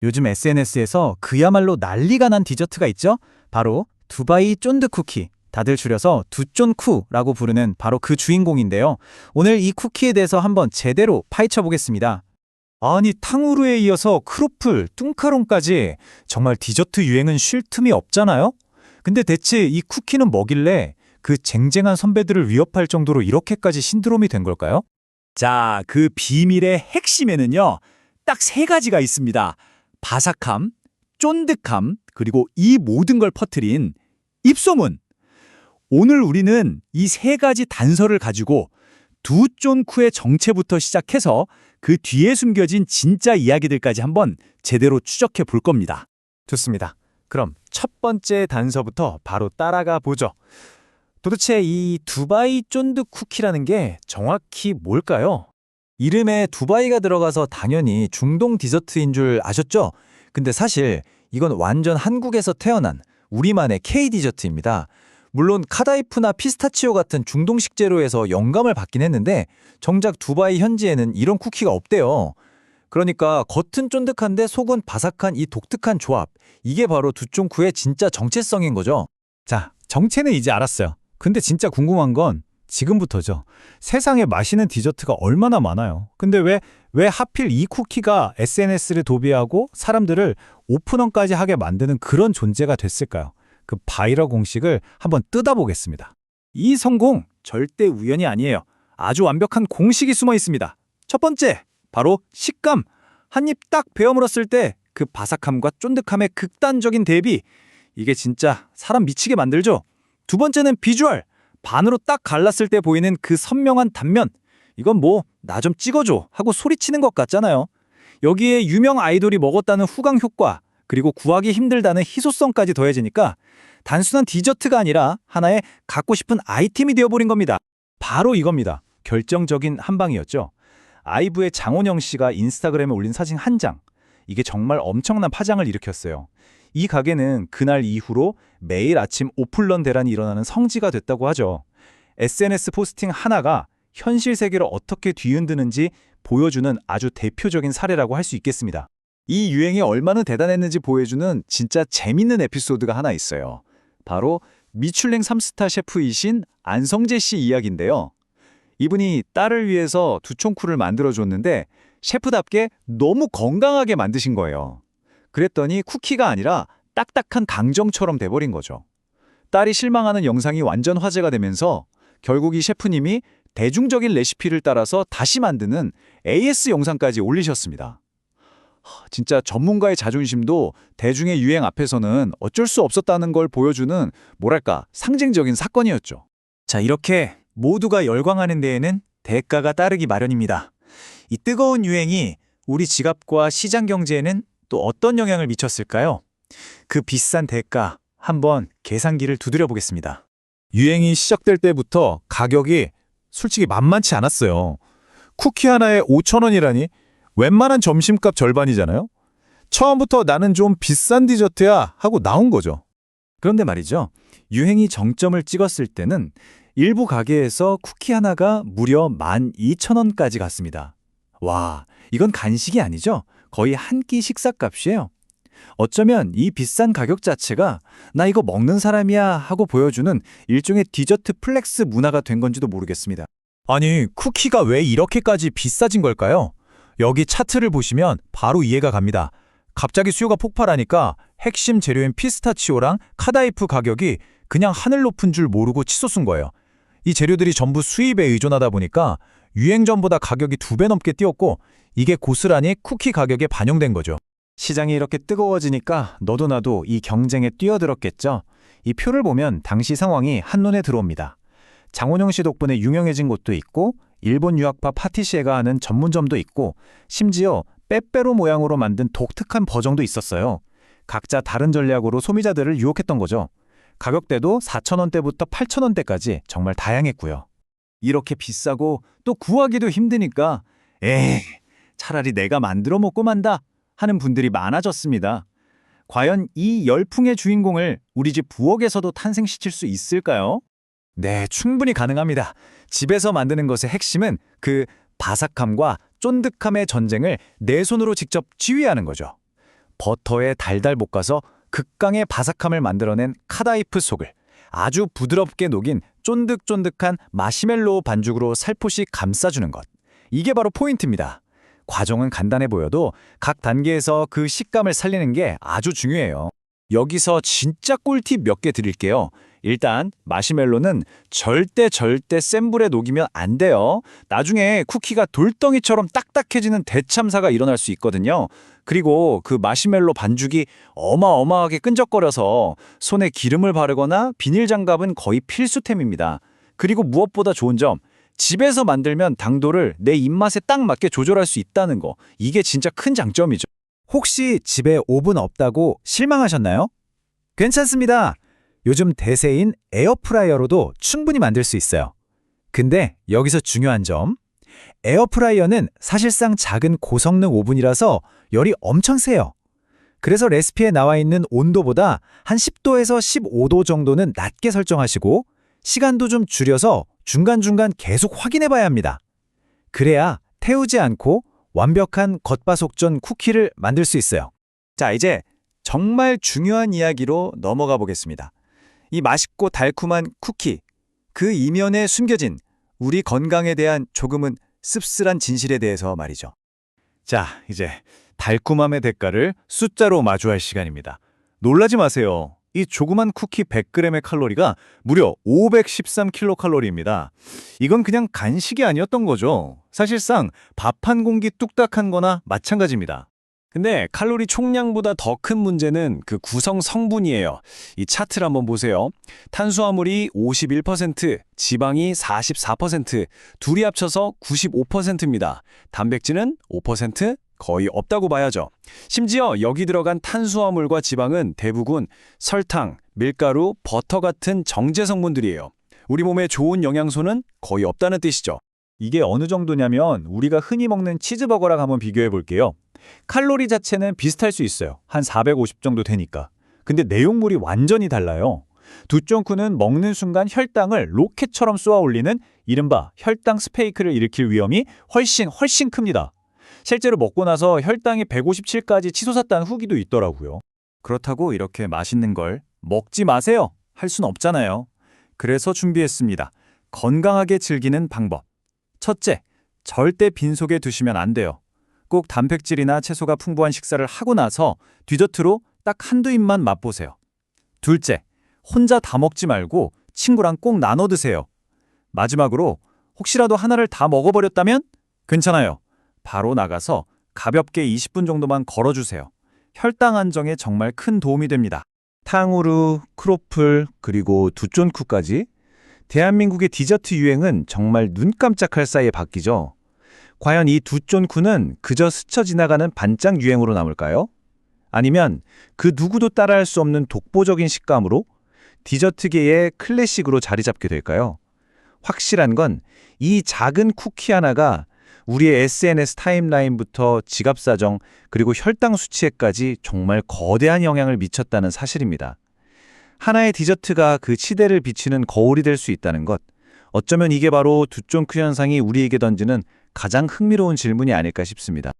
요즘 SNS에서 그야말로 난리가 난 디저트가 있죠? 바로 두바이 쫀드 쿠키. 다들 줄여서 두쫀쿠라고 부르는 바로 그 주인공인데요. 오늘 이 쿠키에 대해서 한번 제대로 파헤쳐 보겠습니다. 아니, 탕후루에 이어서 크로플, 뚱카롱까지 정말 디저트 유행은 쉴 틈이 없잖아요? 근데 대체 이 쿠키는 뭐길래 그 쟁쟁한 선배들을 위협할 정도로 이렇게까지 신드롬이 된 걸까요? 자, 그 비밀의 핵심에는요, 딱 세 가지가 있습니다. 바삭함, 쫀득함, 그리고 이 모든 걸 퍼뜨린 입소문. 오늘 우리는 이 세 가지 단서를 가지고 두쫀쿠의 정체부터 시작해서 그 뒤에 숨겨진 진짜 이야기들까지 한번 제대로 추적해 볼 겁니다. 좋습니다. 그럼 첫 번째 단서부터 바로 따라가 보죠. 도대체 이 두바이 쫀드 쿠키라는 게 정확히 뭘까요? 이름에 두바이가 들어가서 당연히 중동 디저트인 줄 아셨죠? 근데 사실 이건 완전 한국에서 태어난 우리만의 K 디저트입니다. 물론 카다이프나 피스타치오 같은 중동식 재료에서 영감을 받긴 했는데 정작 두바이 현지에는 이런 쿠키가 없대요. 그러니까 겉은 쫀득한데 속은 바삭한 이 독특한 조합, 이게 바로 두쫑쿠의 진짜 정체성인 거죠. 자, 정체는 이제 알았어요. 근데 진짜 궁금한 건 지금부터죠. 세상에 맛있는 디저트가 얼마나 많아요. 근데 왜 하필 이 쿠키가 SNS를 도배하고 사람들을 오픈런까지 하게 만드는 그런 존재가 됐을까요? 그 바이럴 공식을 한번 뜯어보겠습니다. 이 성공 절대 우연이 아니에요. 아주 완벽한 공식이 숨어 있습니다. 첫 번째, 바로 식감. 한 입 딱 베어 물었을 때 그 바삭함과 쫀득함의 극단적인 대비. 이게 진짜 사람 미치게 만들죠. 두 번째는 비주얼. 반으로 딱 갈랐을 때 보이는 그 선명한 단면. 이건 뭐 나 좀 찍어줘 하고 소리치는 것 같잖아요. 여기에 유명 아이돌이 먹었다는 후광 효과, 그리고 구하기 힘들다는 희소성까지 더해지니까 단순한 디저트가 아니라 하나의 갖고 싶은 아이템이 되어버린 겁니다. 바로 이겁니다. 결정적인 한 방이었죠. 아이브의 장원영 씨가 인스타그램에 올린 사진 한 장. 이게 정말 엄청난 파장을 일으켰어요. 이 가게는 그날 이후로 매일 아침 오픈런 대란이 일어나는 성지가 됐다고 하죠. SNS 포스팅 하나가 현실 세계를 어떻게 뒤흔드는지 보여주는 아주 대표적인 사례라고 할 수 있겠습니다. 이 유행이 얼마나 대단했는지 보여주는 진짜 재밌는 에피소드가 하나 있어요. 바로 미슐랭 3스타 셰프이신 안성재 씨 이야기인데요. 이분이 딸을 위해서 두총쿠를 만들어줬는데 셰프답게 너무 건강하게 만드신 거예요. 그랬더니 쿠키가 아니라 딱딱한 강정처럼 돼버린 거죠. 딸이 실망하는 영상이 완전 화제가 되면서 결국 이 셰프님이 대중적인 레시피를 따라서 다시 만드는 AS 영상까지 올리셨습니다. 진짜 전문가의 자존심도 대중의 유행 앞에서는 어쩔 수 없었다는 걸 보여주는 뭐랄까 상징적인 사건이었죠. 자, 이렇게 모두가 열광하는 데에는 대가가 따르기 마련입니다. 이 뜨거운 유행이 우리 지갑과 시장 경제에는 또 어떤 영향을 미쳤을까요? 그 비싼 대가 한번 계산기를 두드려 보겠습니다. 유행이 시작될 때부터 가격이 솔직히 만만치 않았어요. 쿠키 하나에 5,000원이라니 웬만한 점심값 절반이잖아요. 처음부터 나는 좀 비싼 디저트야 하고 나온 거죠. 그런데 말이죠. 유행이 정점을 찍었을 때는 일부 가게에서 쿠키 하나가 무려 12,000원까지 갔습니다. 와, 이건 간식이 아니죠? 거의 한 끼 식사값이에요. 어쩌면 이 비싼 가격 자체가 나 이거 먹는 사람이야 하고 보여주는 일종의 디저트 플렉스 문화가 된 건지도 모르겠습니다. 아니, 쿠키가 왜 이렇게까지 비싸진 걸까요? 여기 차트를 보시면 바로 이해가 갑니다. 갑자기 수요가 폭발하니까 핵심 재료인 피스타치오랑 카다이프 가격이 그냥 하늘 높은 줄 모르고 치솟은 거예요. 이 재료들이 전부 수입에 의존하다 보니까 유행 전보다 가격이 2배 넘게 뛰었고 이게 고스란히 쿠키 가격에 반영된 거죠. 시장이 이렇게 뜨거워지니까 너도 나도 이 경쟁에 뛰어들었겠죠. 이 표를 보면 당시 상황이 한눈에 들어옵니다. 장원영 씨 덕분에 유명해진 곳도 있고 일본 유학파 파티시에가 하는 전문점도 있고 심지어 빼빼로 모양으로 만든 독특한 버전도 있었어요. 각자 다른 전략으로 소비자들을 유혹했던 거죠. 가격대도 4,000원대부터 8,000원대까지 정말 다양했고요. 이렇게 비싸고 또 구하기도 힘드니까 차라리 내가 만들어 먹고 만다 하는 분들이 많아졌습니다. 과연 이 열풍의 주인공을 우리 집 부엌에서도 탄생시킬 수 있을까요? 네, 충분히 가능합니다. 집에서 만드는 것의 핵심은 그 바삭함과 쫀득함의 전쟁을 내 손으로 직접 지휘하는 거죠. 버터에 달달 볶아서 극강의 바삭함을 만들어낸 카다이프 속을 아주 부드럽게 녹인 쫀득쫀득한 마시멜로우 반죽으로 살포시 감싸주는 것. 이게 바로 포인트입니다. 과정은 간단해 보여도 각 단계에서 그 식감을 살리는 게 아주 중요해요. 여기서 진짜 꿀팁 몇 개 드릴게요. 일단 마시멜로는 절대 센 불에 녹이면 안 돼요. 나중에 쿠키가 돌덩이처럼 딱딱해지는 대참사가 일어날 수 있거든요. 그리고 그 마시멜로 반죽이 어마어마하게 끈적거려서 손에 기름을 바르거나 비닐 장갑은 거의 필수템입니다. 그리고 무엇보다 좋은 점, 집에서 만들면 당도를 내 입맛에 딱 맞게 조절할 수 있다는 거. 이게 진짜 큰 장점이죠. 혹시 집에 오븐 없다고 실망하셨나요? 괜찮습니다. 요즘 대세인 에어프라이어로도 충분히 만들 수 있어요. 근데 여기서 중요한 점, 에어프라이어는 사실상 작은 고성능 오븐이라서 열이 엄청 세요. 그래서 레시피에 나와 있는 온도보다 한 10도에서 15도 정도는 낮게 설정하시고 시간도 좀 줄여서 중간중간 계속 확인해 봐야 합니다. 그래야 태우지 않고 완벽한 겉바속전 쿠키를 만들 수 있어요. 자, 이제 정말 중요한 이야기로 넘어가 보겠습니다. 이 맛있고 달콤한 쿠키, 그 이면에 숨겨진 우리 건강에 대한 조금은 씁쓸한 진실에 대해서 말이죠. 자, 이제 달콤함의 대가를 숫자로 마주할 시간입니다. 놀라지 마세요. 이 조그만 쿠키 100g의 칼로리가 무려 513kcal입니다. 이건 그냥 간식이 아니었던 거죠. 사실상 밥 한 공기 뚝딱한 거나 마찬가지입니다. 근데 칼로리 총량보다 더 큰 문제는 그 구성 성분이에요. 이 차트를 한번 보세요. 탄수화물이 51%, 지방이 44%, 둘이 합쳐서 95%입니다. 단백질은 5%, 거의 없다고 봐야죠. 심지어 여기 들어간 탄수화물과 지방은 대부분 설탕, 밀가루, 버터 같은 정제 성분들이에요. 우리 몸에 좋은 영양소는 거의 없다는 뜻이죠. 이게 어느 정도냐면 우리가 흔히 먹는 치즈버거랑 한번 비교해 볼게요. 칼로리 자체는 비슷할 수 있어요. 한 450 정도 되니까. 근데 내용물이 완전히 달라요. 두쫑쿠는 먹는 순간 혈당을 로켓처럼 쏘아 올리는 이른바 혈당 스파이크를 일으킬 위험이 훨씬 큽니다. 실제로 먹고 나서 혈당이 157까지 치솟았다는 후기도 있더라고요. 그렇다고 이렇게 맛있는 걸 먹지 마세요. 할 순 없잖아요. 그래서 준비했습니다. 건강하게 즐기는 방법. 첫째, 절대 빈속에 두시면 안 돼요. 꼭 단백질이나 채소가 풍부한 식사를 하고 나서 디저트로 딱 한두 입만 맛보세요. 둘째, 혼자 다 먹지 말고 친구랑 꼭 나눠 드세요. 마지막으로 혹시라도 하나를 다 먹어버렸다면 괜찮아요. 바로 나가서 가볍게 20분 정도만 걸어주세요. 혈당 안정에 정말 큰 도움이 됩니다. 탕후루, 크로플, 그리고 두쫀쿠까지 대한민국의 디저트 유행은 정말 눈 깜짝할 사이에 바뀌죠. 과연 이 두쫀쿠는 그저 스쳐 지나가는 반짝 유행으로 남을까요? 아니면 그 누구도 따라할 수 없는 독보적인 식감으로 디저트계의 클래식으로 자리 잡게 될까요? 확실한 건 이 작은 쿠키 하나가 우리의 SNS 타임라인부터 지갑 사정 그리고 혈당 수치에까지 정말 거대한 영향을 미쳤다는 사실입니다. 하나의 디저트가 그 시대를 비치는 거울이 될 수 있다는 것. 어쩌면 이게 바로 두쫑쿠 현상이 우리에게 던지는 가장 흥미로운 질문이 아닐까 싶습니다.